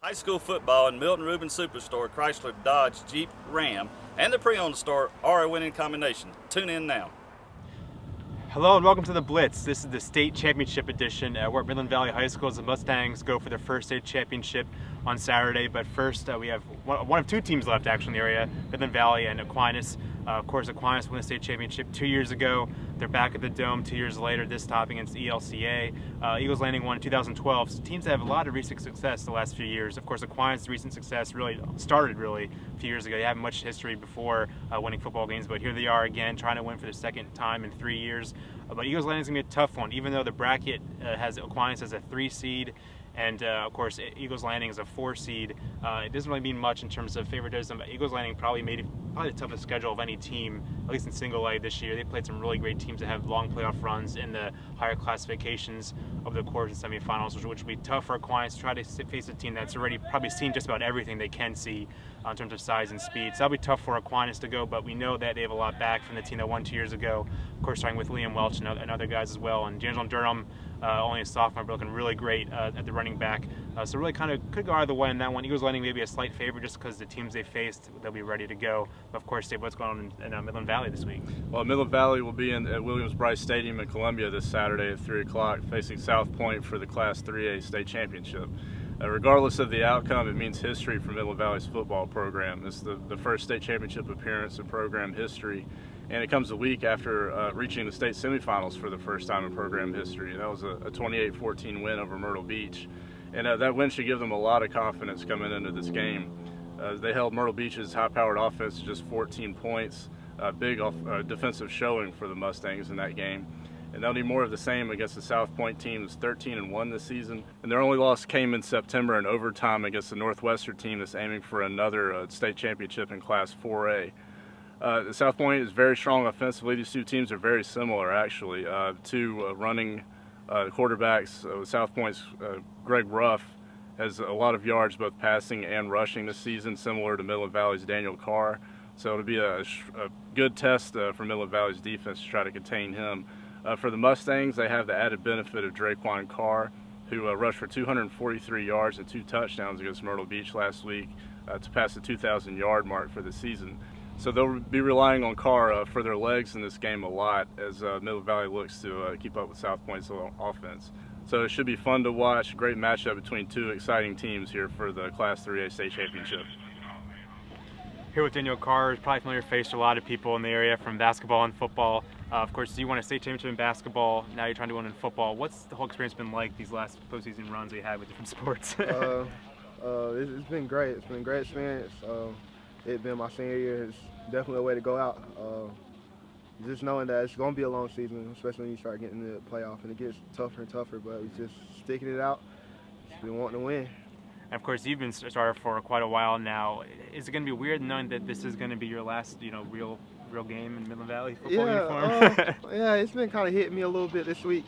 High school football and Milton Rubin Superstore, Chrysler, Dodge, Jeep, Ram, and the pre-owned store are a winning combination. Tune in now. Hello and welcome to the Blitz. This is the state championship edition. We're at Midland Valley High School as the Mustangs go for their first state championship on Saturday. But first, we have one of two teams left actually in the area, Midland Valley and Aquinas. Of course, Aquinas won the state championship 2 years ago. They're back at the Dome 2 years later, this time against ELCA. Eagles Landing won in 2012. So teams that have a lot of recent success the last few years. Of course, Aquinas' recent success really started a few years ago. They haven't much history before winning football games, but here they are again, trying to win for the second time in 3 years. But Eagles Landing is going to be a tough one, even though the bracket has Aquinas as a 3 seed. And of course, Eagles Landing is a 4 seed. It doesn't really mean much in terms of favoritism. But Eagles Landing probably made the toughest schedule of any team, at least in single A this year. They played some really great teams that have long playoff runs in the higher classifications over the course of semifinals, which will be tough for Aquinas to try to face a team that's already probably seen just about everything they can see in terms of size and speed. So that'll be tough for Aquinas to go, but we know that they have a lot back from the team that won 2 years ago. Of course, starting with Liam Welch and other guys as well. And James Durham, only a sophomore, but looking really great at the running back. So really kind of could go either way in that one. Eagles Landing maybe a slight favorite just because the teams they faced, they'll be ready to go. But of course, Dave, what's going on in Midland Valley this week? Well, Midland Valley will be at Williams-Brice Stadium in Columbia this Saturday at 3 o'clock, facing South Point for the Class 3A state championship. Regardless of the outcome, it means history for Midland Valley's football program. It's the first state championship appearance in program history, and it comes a week after reaching the state semifinals for the first time in program history. That was a 28-14 win over Myrtle Beach, and that win should give them a lot of confidence coming into this game. They held Myrtle Beach's high-powered offense to just 14 points, a big defensive showing for the Mustangs in that game. And they'll need more of the same against the South Point team that's 13-1 this season. And their only loss came in September in overtime against the Northwestern team that's aiming for another state championship in Class 4A. The South Point is very strong offensively. These two teams are very similar, actually. Two running quarterbacks. South Point's Greg Ruff has a lot of yards, both passing and rushing this season, similar to Midland Valley's Daniel Carr. So it'll be a good test for Midland Valley's defense to try to contain him. For the Mustangs, they have the added benefit of Draquan Carr, who rushed for 243 yards and 2 touchdowns against Myrtle Beach last week to pass the 2,000-yard mark for the season. So they'll be relying on Carr for their legs in this game a lot as Midland Valley looks to keep up with South Point's offense. So it should be fun to watch. Great matchup between two exciting teams here for the Class 3A state championship. Here with Daniel Carr, is probably familiar face to a lot of people in the area from basketball and football. Of course, you won a state championship in basketball. Now you're trying to win in football. What's the whole experience been like these last postseason runs we had with different sports? It's been great. It's been a great experience. It being my senior year is definitely a way to go out. Just knowing that it's going to be a long season, especially when you start getting into the playoff, and it gets tougher and tougher. But we're just sticking it out. Just been wanting to win. And of course, you've been a starter for quite a while now. Is it going to be weird knowing that this is going to be your last, real game in Midland Valley football uniform? Yeah, it's been kind of hitting me a little bit this week.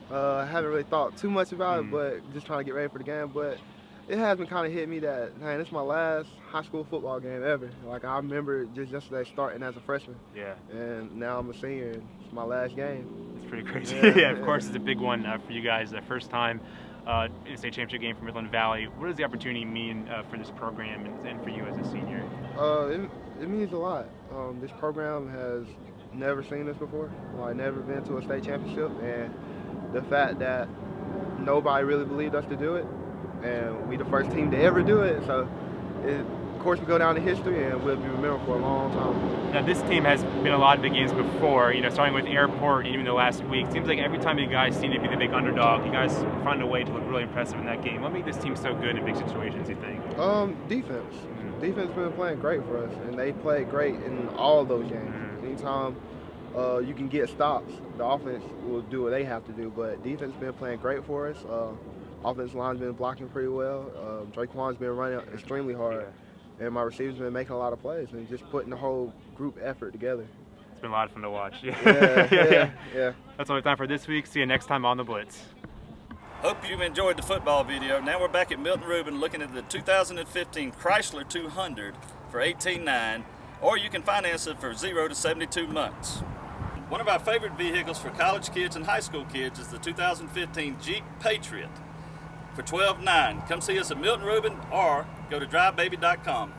I haven't really thought too much about it, but just trying to get ready for the game. But it has been kind of hitting me that, man, this is my last high school football game ever. Like, I remember just yesterday starting as a freshman. Yeah. And now I'm a senior, and it's my last game. It's pretty crazy. Yeah, of course, it's a big one for you guys. The first time in a state championship game for Midland Valley. What does the opportunity mean for this program and for you as a senior? It means a lot. This program has never seen this before. Like, never been to a state championship, and the fact that nobody really believed us to do it, and we the first team to ever do it. So, of course, we go down in history, and we'll be remembered for a long time. Now, this team has been a lot of big games before, starting with Airport even the last week. It seems like every time you guys seem to be the big underdog, you guys find a way to look really impressive in that game. What made this team so good in big situations, you think? Defense. Defense has been playing great for us, and they played great in all of those games. Anytime you can get stops, the offense will do what they have to do, but defense has been playing great for us. Offensive line's been blocking pretty well. Draquan's been running extremely hard. And my receivers been making a lot of plays and just putting the whole group effort together. It's been a lot of fun to watch. Yeah. That's all we have time for this week. See you next time on The Blitz. Hope you enjoyed the football video. Now we're back at Milton Rubin looking at the 2015 Chrysler 200 for $18,900, or you can finance it for 0 to 72 months. One of our favorite vehicles for college kids and high school kids is the 2015 Jeep Patriot. for $12.9. Come see us at Milton Rubin or go to drivebaby.com.